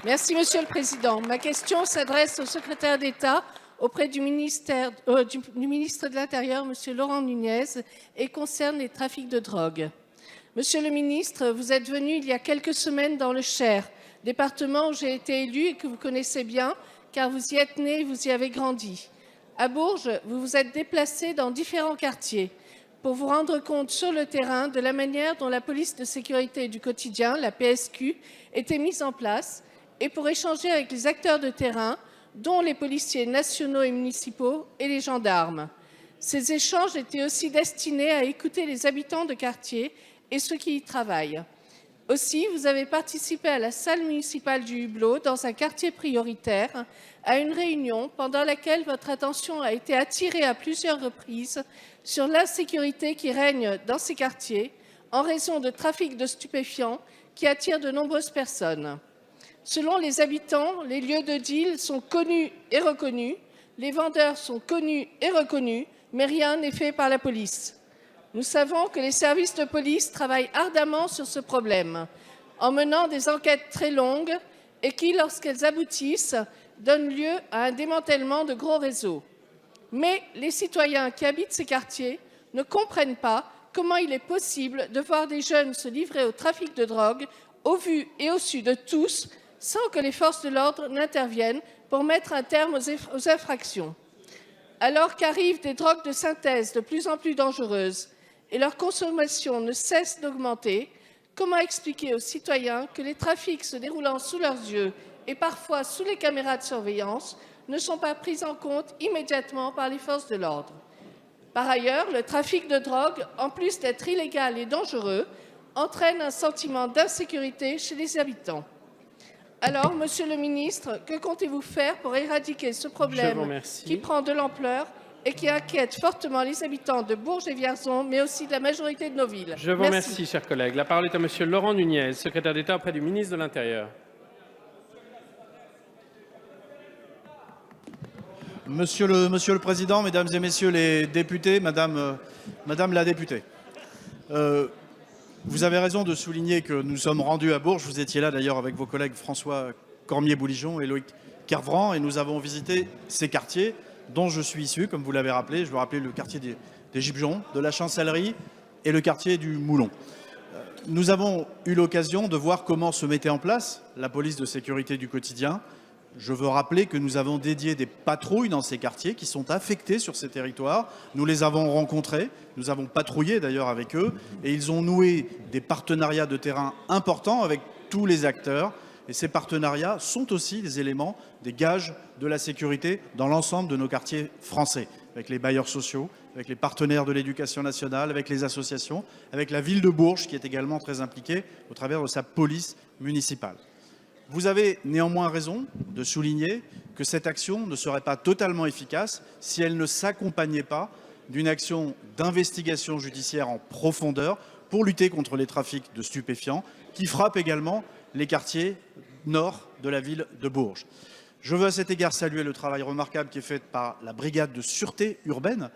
Merci, Monsieur le Président. Ma question s'adresse au secrétaire d'État auprès du ministre de l'Intérieur, Monsieur Laurent Nunez, et concerne les trafics de drogue. Monsieur le ministre, vous êtes venu il y a quelques semaines dans le Cher, département où j'ai été élu et que vous connaissez bien, car vous y êtes né et vous y avez grandi. À Bourges, vous vous êtes déplacé dans différents quartiers pour vous rendre compte sur le terrain de la manière dont la police de sécurité du quotidien, la PSQ, était mise en place et pour échanger avec les acteurs de terrain, dont les policiers nationaux et municipaux et les gendarmes. Ces échanges étaient aussi destinés à écouter les habitants de quartier et ceux qui y travaillent. Aussi, vous avez participé à la salle municipale du Hublot, dans un quartier prioritaire, à une réunion pendant laquelle votre attention a été attirée à plusieurs reprises sur l'insécurité qui règne dans ces quartiers en raison de trafic de stupéfiants qui attire de nombreuses personnes. Selon les habitants, les lieux de deal sont connus et reconnus, les vendeurs sont connus et reconnus, mais rien n'est fait par la police. Nous savons que les services de police travaillent ardemment sur ce problème, en menant des enquêtes très longues et qui, lorsqu'elles aboutissent, donnent lieu à un démantèlement de gros réseaux. Mais les citoyens qui habitent ces quartiers ne comprennent pas comment il est possible de voir des jeunes se livrer au trafic de drogue, au vu et au su de tous, sans que les forces de l'ordre n'interviennent pour mettre un terme aux infractions. Alors qu'arrivent des drogues de synthèse de plus en plus dangereuses et leur consommation ne cesse d'augmenter, comment expliquer aux citoyens que les trafics se déroulant sous leurs yeux et parfois sous les caméras de surveillance ne sont pas pris en compte immédiatement par les forces de l'ordre? Par ailleurs, le trafic de drogue, en plus d'être illégal et dangereux, entraîne un sentiment d'insécurité chez les habitants. Alors, Monsieur le ministre, que comptez-vous faire pour éradiquer ce problème qui prend de l'ampleur et qui inquiète fortement les habitants de Bourges et Vierzon, mais aussi de la majorité de nos villes? Je vous remercie, chers collègues. La parole est à Monsieur Laurent Nunez, secrétaire d'État auprès du ministre de l'Intérieur. Monsieur le Président, Mesdames et Messieurs les députés, Madame la députée, vous avez raison de souligner que nous sommes rendus à Bourges. Vous étiez là d'ailleurs avec vos collègues François Cormier-Bouligeon et Loïc Kervran, et nous avons visité ces quartiers dont je suis issu, comme vous l'avez rappelé. Je veux rappeler le quartier des Gibjons, de la Chancellerie et le quartier du Moulon. Nous avons eu l'occasion de voir comment se mettait en place la police de sécurité du quotidien. Je veux rappeler que nous avons dédié des patrouilles dans ces quartiers qui sont affectés sur ces territoires. Nous les avons rencontrés, nous avons patrouillé d'ailleurs avec eux, et ils ont noué des partenariats de terrain importants avec tous les acteurs. Et ces partenariats sont aussi des éléments, des gages de la sécurité dans l'ensemble de nos quartiers français, avec les bailleurs sociaux, avec les partenaires de l'éducation nationale, avec les associations, avec la ville de Bourges qui est également très impliquée au travers de sa police municipale. Vous avez néanmoins raison de souligner que cette action ne serait pas totalement efficace si elle ne s'accompagnait pas d'une action d'investigation judiciaire en profondeur pour lutter contre les trafics de stupéfiants qui frappent également les quartiers nord de la ville de Bourges. Je veux à cet égard saluer le travail remarquable qui est fait par la brigade de sûreté urbaine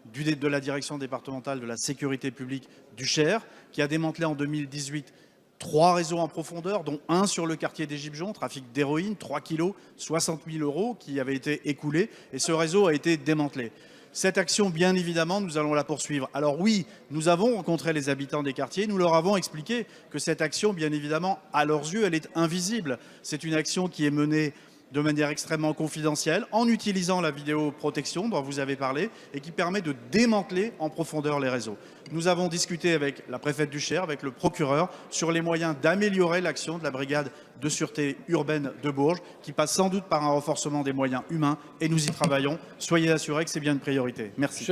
de la direction départementale de la sécurité publique du Cher, qui a démantelé en 2018 3 réseaux en profondeur, dont un sur le quartier des Gibjons, trafic d'héroïne, 3 kilos, 60 000 € qui avaient été écoulés, et ce réseau a été démantelé. Cette action, bien évidemment, nous allons la poursuivre. Alors oui, nous avons rencontré les habitants des quartiers, nous leur avons expliqué que cette action, bien évidemment, à leurs yeux, elle est invisible. C'est une action qui est menée de manière extrêmement confidentielle, en utilisant la vidéoprotection dont vous avez parlé et qui permet de démanteler en profondeur les réseaux. Nous avons discuté avec la préfète du Cher, avec le procureur, sur les moyens d'améliorer l'action de la brigade de sûreté urbaine de Bourges, qui passe sans doute par un renforcement des moyens humains, et nous y travaillons. Soyez assurés que c'est bien une priorité. Merci.